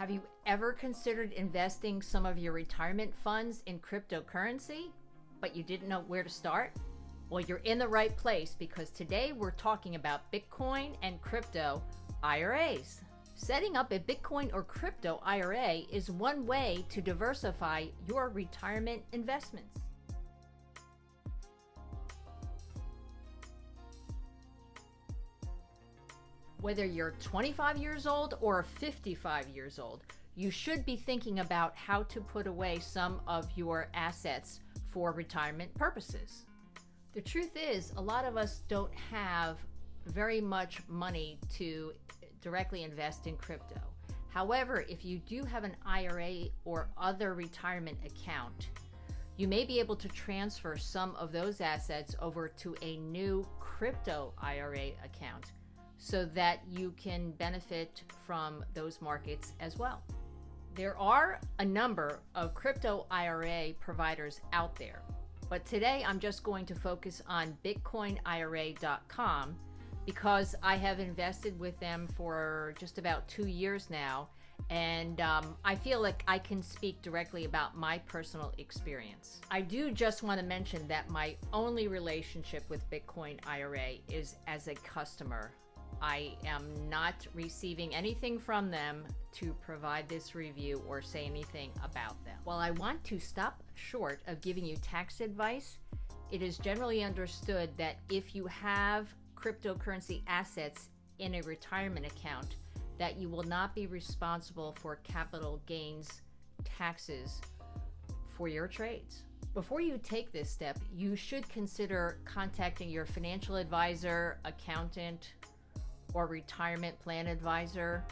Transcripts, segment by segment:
Have you ever considered investing some of your retirement funds in cryptocurrency, but you didn't know where to start? Well, you're in the right place because today we're talking about Bitcoin and crypto IRAs. Setting up a Bitcoin or crypto IRA is one way to diversify your retirement investments. Whether you're 25 years old or 55 years old, you should be thinking about how to put away some of your assets for retirement purposes. The truth is, a lot of us don't have very much money to directly invest in crypto. However, if you do have an IRA or other retirement account, you may be able to transfer some of those assets over to a new crypto IRA account, so that you can benefit from those markets as well. There are a number of crypto IRA providers out there, but today I'm just going to focus on BitcoinIRA.com because I have invested with them for just about 2 years now, and I feel like I can speak directly about my personal experience. I do just want to mention that my only relationship with Bitcoin IRA is as a customer. I am not receiving anything from them to provide this review or say anything about them. While I want to stop short of giving you tax advice, it is generally understood that if you have cryptocurrency assets in a retirement account, that you will not be responsible for capital gains taxes for your trades. Before you take this step, you should consider contacting your financial advisor, accountant, or retirement plan advisor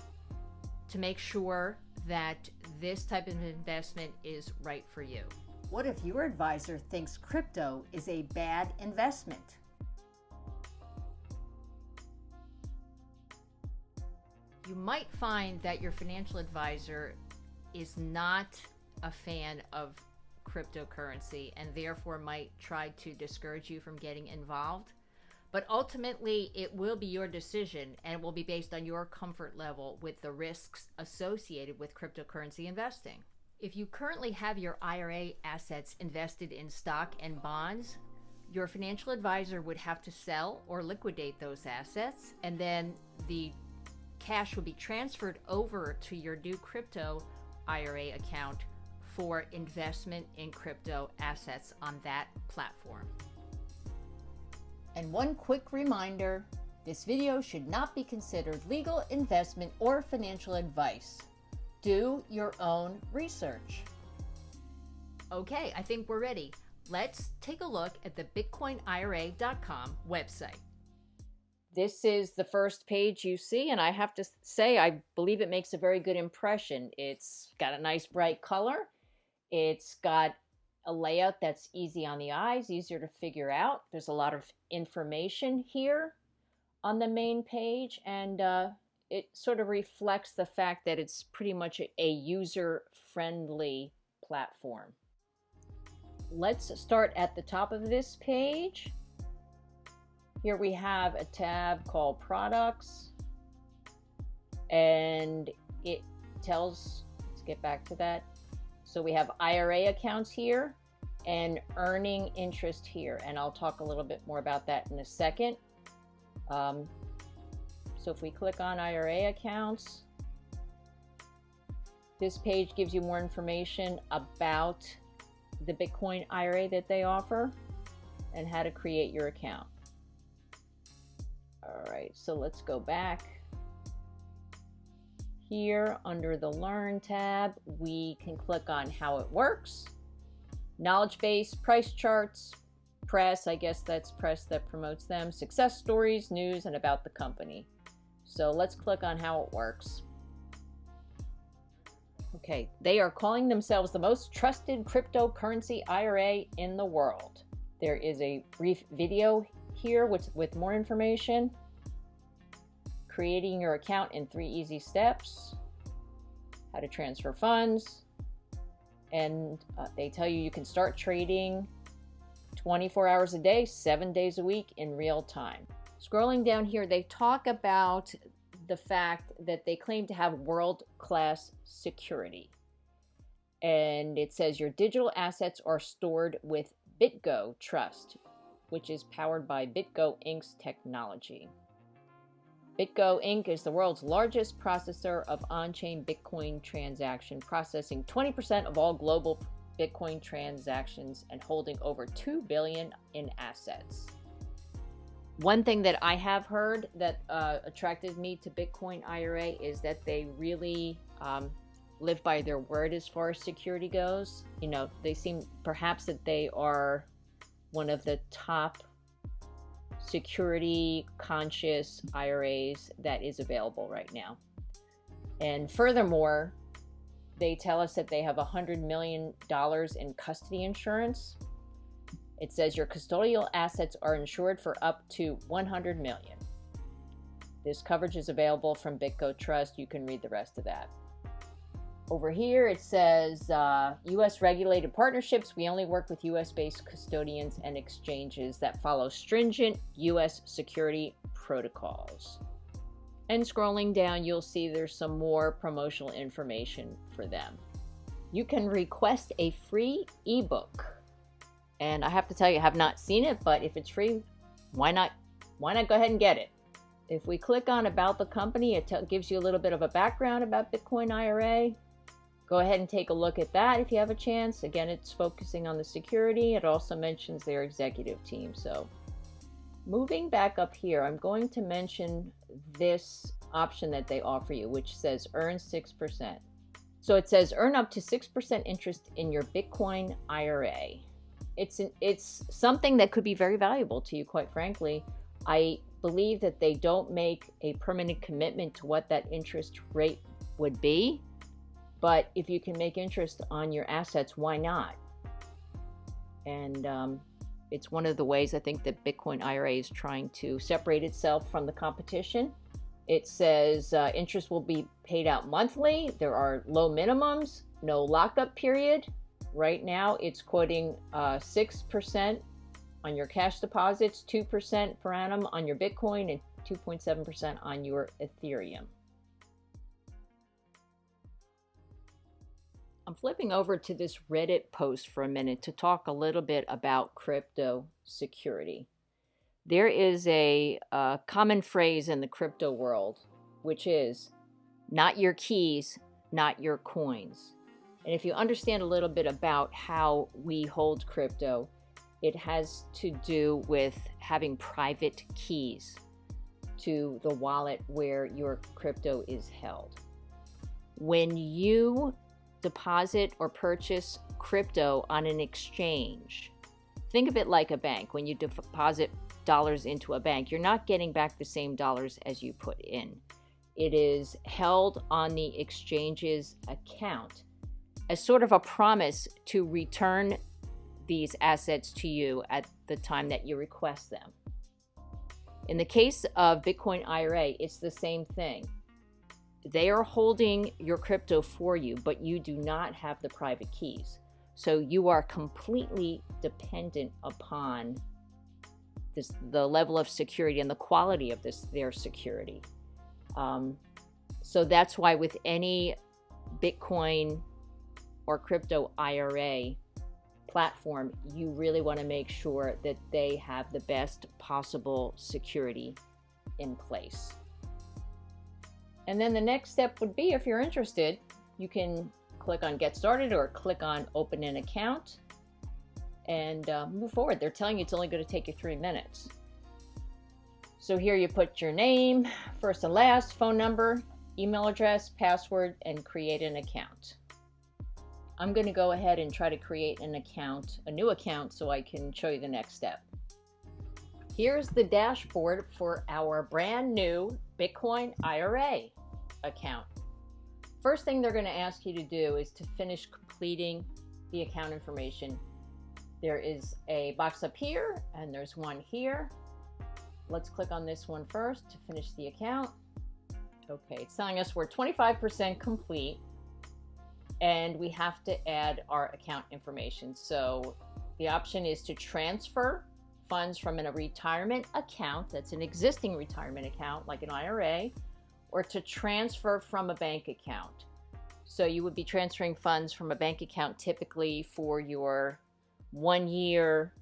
to make sure that this type of investment is right for you. What if your advisor thinks crypto is a bad investment? You might find that your financial advisor is not a fan of cryptocurrency and therefore might try to discourage you from getting involved. But ultimately, it will be your decision and it will be based on your comfort level with the risks associated with cryptocurrency investing. If you currently have your IRA assets invested in stock and bonds, your financial advisor would have to sell or liquidate those assets, and then the cash will be transferred over to your new crypto IRA account for investment in crypto assets on that platform. And one quick reminder, this video should not be considered legal, investment, or financial advice. Do your own research. Okay, I think we're ready. Let's take a look at the BitcoinIRA.com website. This is the first page you see, and I have to say, I believe it makes a very good impression. It's got a nice bright color. It's got a layout that's easy on the eyes, easier to figure out. There's a lot of information here on the main page, and it sort of reflects the fact that it's pretty much a user-friendly platform. Let's start at the top of this page. Here we have a tab called Products, and it tells, let's get back to that. So we have IRA accounts here and earning interest here, and I'll talk a little bit more about that in a second. So if we click on IRA accounts, this page gives you more information about the Bitcoin IRA that they offer and how to create your account. All right, so let's go back. Here under the Learn tab, we can click on how it works. Knowledge base, price charts, press, I guess that's press that promotes them, success stories, news, and about the company. So let's click on how it works. Okay, they are calling themselves the most trusted cryptocurrency IRA in the world. There is a brief video here with more information. Creating your account in 3 easy steps, how to transfer funds, and they tell you can start trading 24 hours a day, 7 days a week in real time. Scrolling down here, they talk about the fact that they claim to have world-class security. And it says your digital assets are stored with BitGo Trust, which is powered by BitGo Inc.'s technology. BitGo Inc. is the world's largest processor of on-chain Bitcoin transaction, processing 20% of all global Bitcoin transactions and holding over $2 billion in assets. One thing that I have heard that attracted me to BitcoinIRA is that they really live by their word as far as security goes. You know, they seem perhaps that they are one of the top security conscious IRAs that is available right now. And furthermore, they tell us that they have $100 million in custody insurance. It says your custodial assets are insured for up to $100 million. This coverage is available from BitGo Trust. You can read the rest of that. Over here it says U.S. regulated partnerships. We only work with U.S.-based custodians and exchanges that follow stringent U.S. security protocols. And scrolling down, you'll see there's some more promotional information for them. You can request a free ebook. And I have to tell you, I have not seen it, but if it's free, why not go ahead and get it? If we click on About the Company, it gives you a little bit of a background about BitcoinIRA. Go ahead and take a look at that if you have a chance. Again, it's focusing on the security. It also mentions their executive team. So moving back up here, I'm going to mention this option that they offer you, which says earn 6%. So it says earn up to 6% interest in your Bitcoin IRA. It's something that could be very valuable to you, quite frankly. I believe that they don't make a permanent commitment to what that interest rate would be. But if you can make interest on your assets, why not? And it's one of the ways I think that BitcoinIRA is trying to separate itself from the competition. It says interest will be paid out monthly. There are low minimums, no lockup period. Right now, it's quoting 6% on your cash deposits, 2% per annum on your Bitcoin, and 2.7% on your Ethereum. I'm flipping over to this Reddit post for a minute to talk a little bit about crypto security. There is a common phrase in the crypto world, which is not your keys, not your coins. And if you understand a little bit about how we hold crypto, it has to do with having private keys to the wallet where your crypto is held. When you deposit or purchase crypto on an exchange, think of it like a bank. When you deposit dollars into a bank, you're not getting back the same dollars as you put in. It is held on the exchange's account as sort of a promise to return these assets to you at the time that you request them. In the case of BitcoinIRA, it's the same thing. They are holding your crypto for you, but you do not have the private keys. So you are completely dependent upon the level of security and the quality of their security. So that's why with any Bitcoin or crypto IRA platform, you really want to make sure that they have the best possible security in place. And then the next step would be, if you're interested, you can click on Get Started or click on Open an Account and move forward. They're telling you it's only going to take you 3 minutes. So here you put your name, first and last, phone number, email address, password, and create an account. I'm going to go ahead and try to create an account, a new account, so I can show you the next step. Here's the dashboard for our brand new BitcoinIRA account. First thing they're going to ask you to do is to finish completing the account information. There is a box up here and there's one here. Let's click on this one first to finish the account. Okay, it's telling us we're 25% complete and we have to add our account information. So the option is to transfer funds from a retirement account, that's an existing retirement account like an IRA, or to transfer from a bank account. So you would be transferring funds from a bank account typically for your 1-year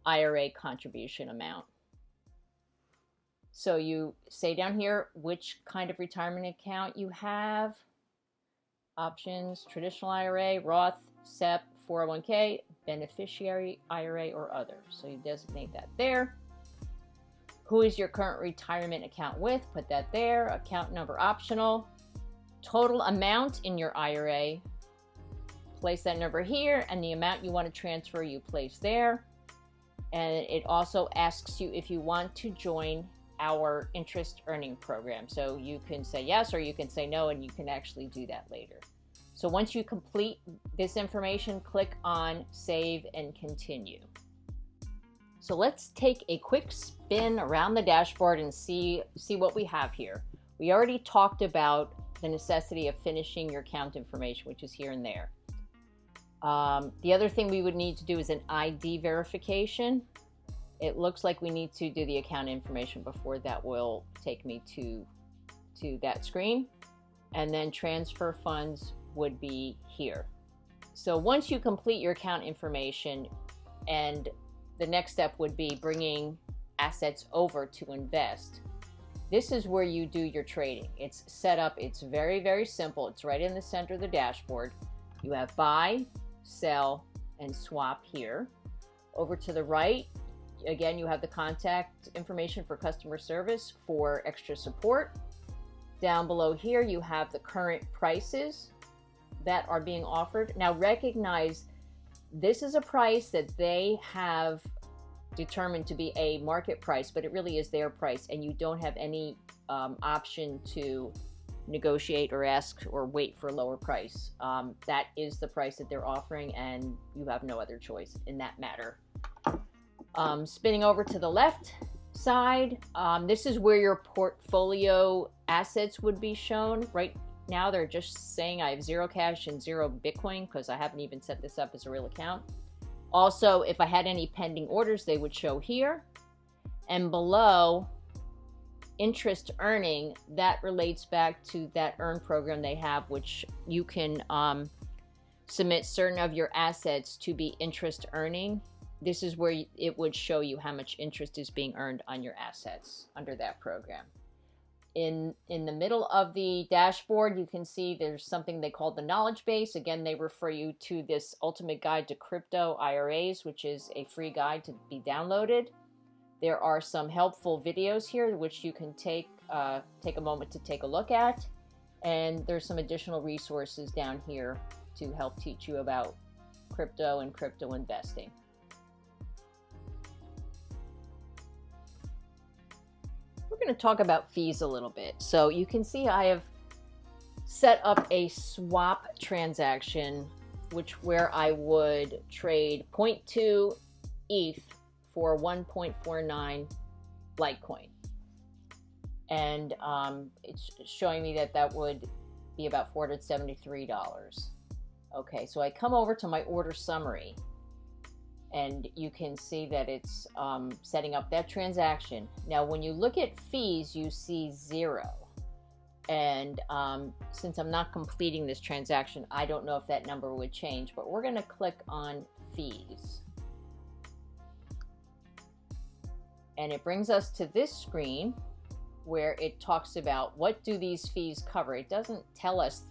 IRA contribution amount. So you say down here which kind of retirement account you have. Options: traditional IRA, Roth, SEP, 401k, beneficiary IRA, or other. So you designate that there. Who is your current retirement account with? Put that there. Account number optional. Total amount in your IRA. Place that number here, and the amount you want to transfer you place there. And it also asks you if you want to join our interest earning program. So you can say yes or you can say no, and you can actually do that later. So once you complete this information, click on Save and Continue. So let's take a quick spin around the dashboard and see what we have here. We already talked about the necessity of finishing your account information, which is here and there. The other thing we would need to do is an ID verification. It looks like we need to do the account information before. That will take me to that screen. And then transfer funds would be here. So once you complete your account information, and the next step would be bringing assets over to invest. This is where you do your trading. It's set up, it's very, very simple. It's right in the center of the dashboard. You have buy, sell, and swap here. Over to the right, again, you have the contact information for customer service for extra support. Down below here, you have the current prices that are being offered. Now recognize this is a price that they have determined to be a market price, but it really is their price, and you don't have any option to negotiate or ask or wait for a lower price. That is the price that they're offering, and you have no other choice in that matter. Spinning over to the left side, this is where your portfolio assets would be shown. Right now they're just saying I have 0 cash and 0 Bitcoin because I haven't even set this up as a real account. Also, if I had any pending orders, they would show here. And below, interest earning, that relates back to that earn program they have, which you can submit certain of your assets to be interest earning. This is where it would show you how much interest is being earned on your assets under that program. In the middle of the dashboard, you can see there's something they call the knowledge base. Again, they refer you to this ultimate guide to crypto IRAs, which is a free guide to be downloaded. There are some helpful videos here, which you can take a moment to take a look at. And there's some additional resources down here to help teach you about crypto and crypto investing. We're going to talk about fees a little bit. So you can see I have set up a swap transaction, where I would trade 0.2 ETH for 1.49 Litecoin. And it's showing me that would be about $473. Okay, so I come over to my order summary, and you can see that it's setting up that transaction. Now, when you look at fees, you see 0. And since I'm not completing this transaction, I don't know if that number would change, but we're going to click on fees. And it brings us to this screen where it talks about what do these fees cover. It doesn't tell us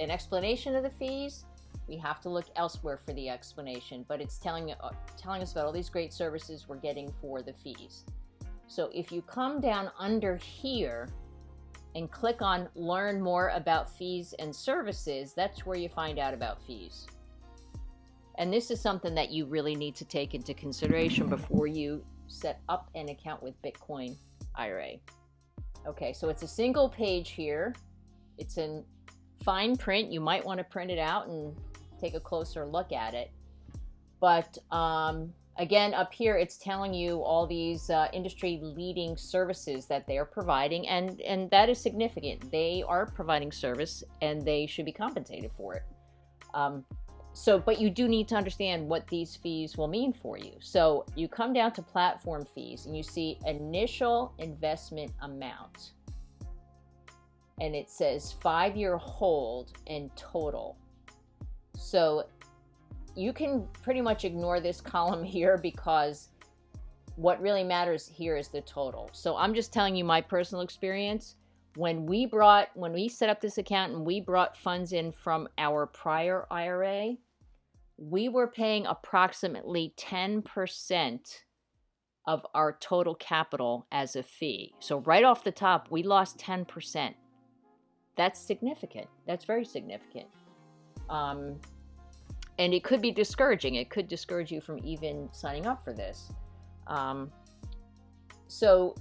an explanation of the fees. We have to look elsewhere for the explanation, but it's telling us about all these great services we're getting for the fees. So if you come down under here and click on Learn More About Fees and Services, that's where you find out about fees. And this is something that you really need to take into consideration before you set up an account with BitcoinIRA. Okay, so it's a single page here. It's in fine print. You might want to print it out and take a closer look at it. But again, up here, it's telling you all these industry-leading services that they are providing, and that is significant. They are providing service, and they should be compensated for it. But you do need to understand what these fees will mean for you. So you come down to platform fees, and you see initial investment amount. and it says 5-year hold in total. So you can pretty much ignore this column here, because what really matters here is the total. So I'm just telling you my personal experience. When we set up this account and we brought funds in from our prior IRA, we were paying approximately 10% of our total capital as a fee. So right off the top, we lost 10%. That's significant. That's very significant. And it could be discouraging. It could discourage you from even signing up for this. So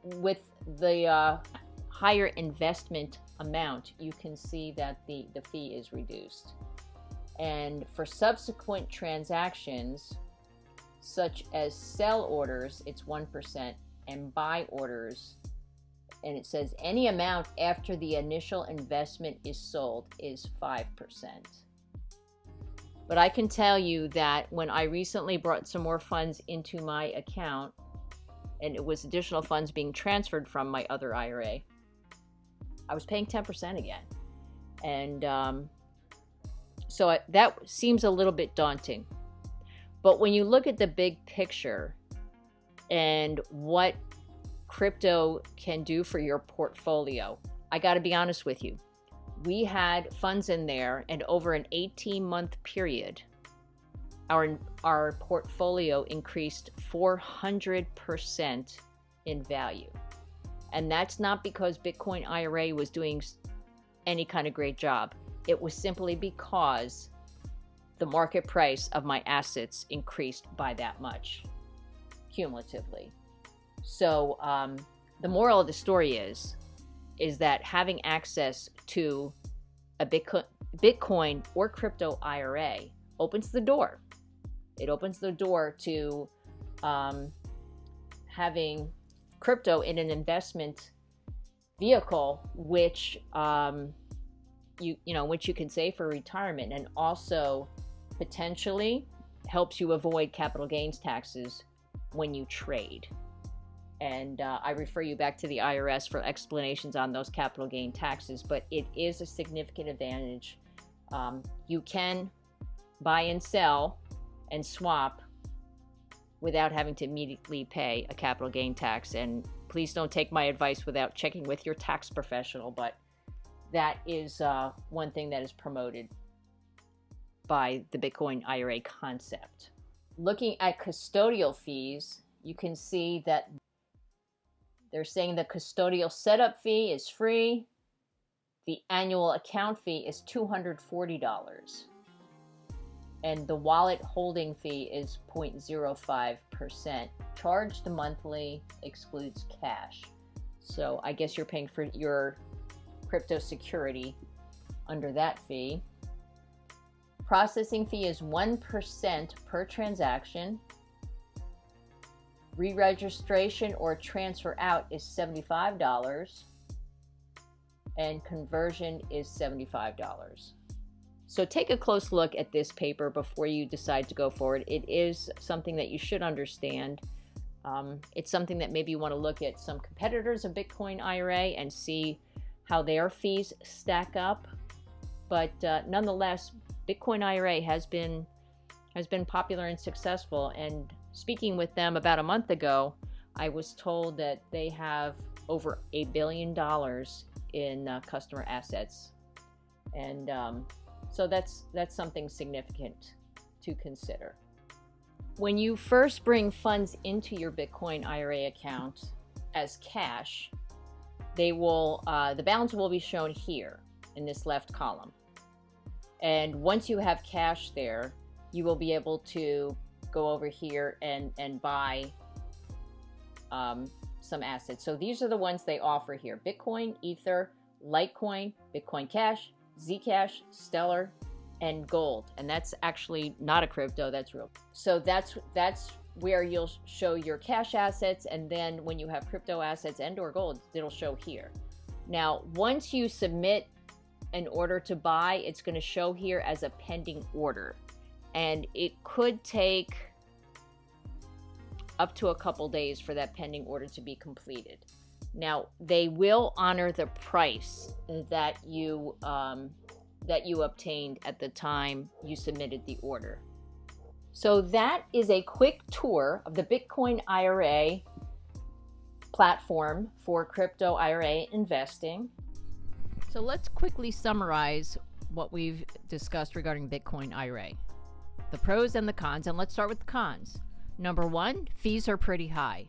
with the higher investment amount, you can see that the fee is reduced. And for subsequent transactions, such as sell orders, it's 1%, and buy orders, and it says any amount after the initial investment is sold, is 5%. But I can tell you that when I recently brought some more funds into my account, and it was additional funds being transferred from my other IRA, I was paying 10% again. And so that seems a little bit daunting. But when you look at the big picture and what crypto can do for your portfolio, I got to be honest with you. We had funds in there, and over an 18-month period, our portfolio increased 400% in value. And that's not because BitcoinIRA was doing any kind of great job. It was simply because the market price of my assets increased by that much, cumulatively. So the moral of the story is that having access to a Bitcoin or crypto IRA opens the door. It opens the door to having crypto in an investment vehicle, which which you can save for retirement, and also potentially helps you avoid capital gains taxes when you trade. And I refer you back to the IRS for explanations on those capital gain taxes, but it is a significant advantage. You can buy and sell and swap without having to immediately pay a capital gain tax. And please don't take my advice without checking with your tax professional, but that is one thing that is promoted by the Bitcoin IRA concept. Looking at custodial fees, you can see that they're saying the custodial setup fee is free. The annual account fee is $240. And the wallet holding fee is 0.05%. Charged monthly, excludes cash. So I guess you're paying for your crypto security under that fee. Processing fee is 1% per transaction. Re-registration or transfer out is $75, and conversion is $75. So take a close look at this paper before you decide to go forward. It is something that you should understand. It's something that maybe you want to look at some competitors of Bitcoin IRA and see how their fees stack up. But nonetheless, Bitcoin IRA has been popular and successful. And speaking with them about a month ago, I was told that they have over $1 billion in customer assets, and so that's something significant to consider. When you first bring funds into your Bitcoin IRA account as cash, they will the balance will be shown here in this left column. And once you have cash there, you will be able to go over here and buy some assets. So these are the ones they offer here: Bitcoin, Ether, Litecoin, Bitcoin Cash, Zcash, Stellar, and gold. And that's actually not a crypto, that's real. So that's where you'll show your cash assets, and then when you have crypto assets and or gold, it'll show here. Now, once you submit an order to buy, it's going to show here as a pending order. And it could take up to a couple days for that pending order to be completed. Now, they will honor the price that you obtained at the time you submitted the order. So that is a quick tour of the Bitcoin IRA platform for crypto IRA investing. So let's quickly summarize what we've discussed regarding Bitcoin IRA. The pros and the cons, and let's start with the cons. Number one, fees are pretty high.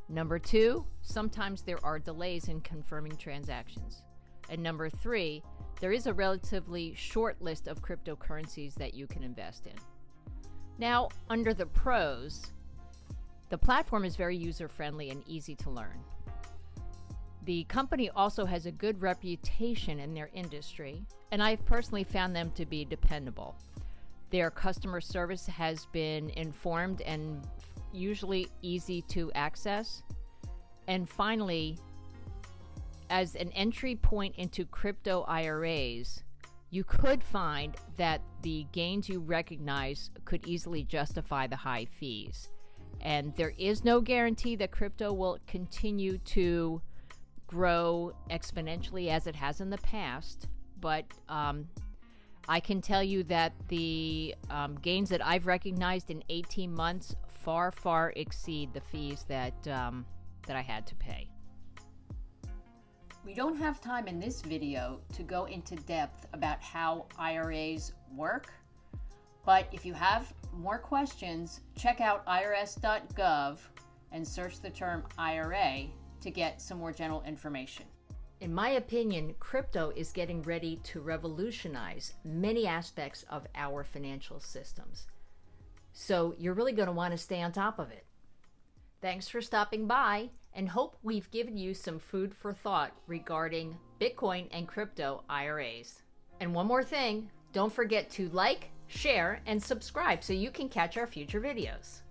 Number two, sometimes there are delays in confirming transactions. And number three, there is a relatively short list of cryptocurrencies that you can invest in. Now, under the pros, the platform is very user-friendly and easy to learn. The company also has a good reputation in their industry, and I've personally found them to be dependable. Their customer service has been informed and usually easy to access. And finally, as an entry point into crypto IRAs, you could find that the gains you recognize could easily justify the high fees. And there is no guarantee that crypto will continue to grow exponentially as it has in the past, but I can tell you that the gains that I've recognized in 18 months far exceed the fees that I had to pay. We don't have time in this video to go into depth about how IRAs work, but if you have more questions, check out irs.gov and search the term IRA to get some more general information. In my opinion, crypto is getting ready to revolutionize many aspects of our financial systems. So you're really going to want to stay on top of it. Thanks for stopping by, and hope we've given you some food for thought regarding Bitcoin and crypto IRAs. And one more thing, don't forget to like, share, and subscribe so you can catch our future videos.